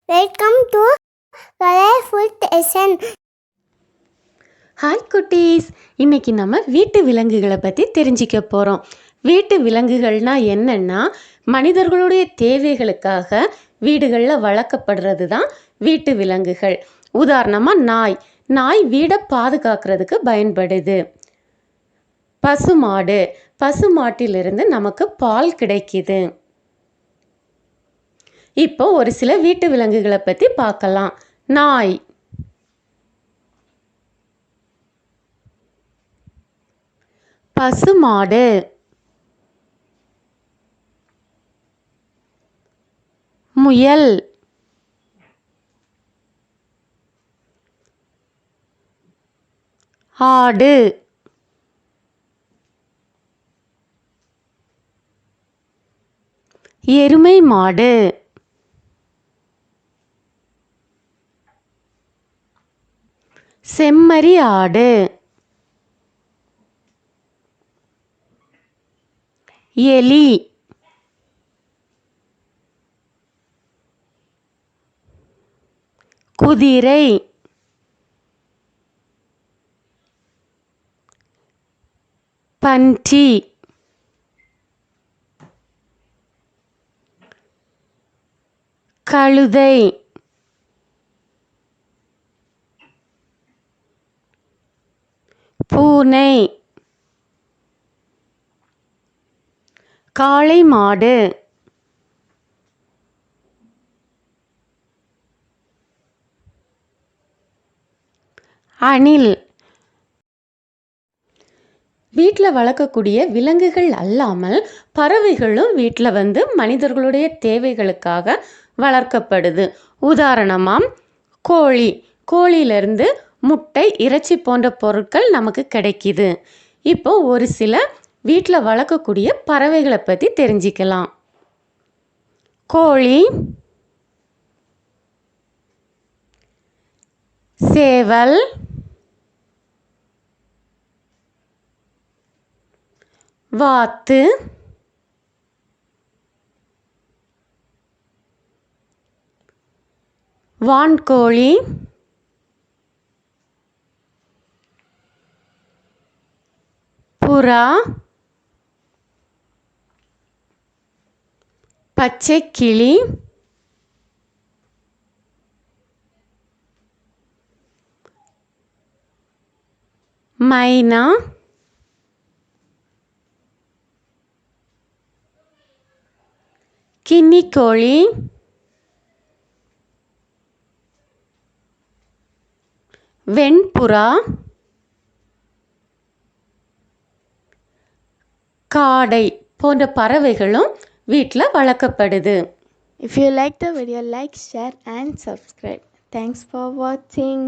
Welcome to colourful dozen. Hi குட்டீஸ், இன்னைக்கு நம்ம வீட்டு விலங்குகளை பற்றி தெரிஞ்சிக்க போகிறோம். வீட்டு விலங்குகள்னா என்னன்னா, மனிதர்களுடைய தேவைகளுக்காக வீடுகளில் வளர்க்கப்படுறது தான் வீட்டு விலங்குகள். உதாரணமாக நாய் வீடை பாதுகாக்கிறதுக்கு பயன்படுது. பசுமாட்டிலிருந்து நமக்கு பால் கிடைக்குது. இப்போ ஒரு சில வீட்டு விலங்குகளை பற்றி பார்க்கலாம். நாய், பசுமாடு, முயல், ஆடு, எருமை மாடு, செம்மறி ஆடு, எலி, குதிரை, பன்றி, கழுதை, பூனை, காளை மாடு, அணில். வீட்டில் வளர்க்கக்கூடிய விலங்குகள் அல்லாமல் பறவைகளும் வீட்டில் மனிதர்களுடைய தேவைகளுக்காக வளர்க்கப்படுது. உதாரணமாக கோழியிலிருந்து முட்டை, இறைச்சி போன்ற பொருட்கள் நமக்கு கிடைக்கிது. இப்போ ஒரு சில வீட்டில் வளர்க்கக்கூடிய பறவைகளை பற்றி தெரிஞ்சிக்கலாம். கோழி, சேவல், வாத்து, வான்கோழி, புறா, பச்சைக்கிளி, மைனா, கின்னிக்கோழி, வெண்புறா, காடை போன்ற பறவைகளும் வீட்டில் வளர்க்கப்படுது. If you like the video, like, share and subscribe. Thanks for watching.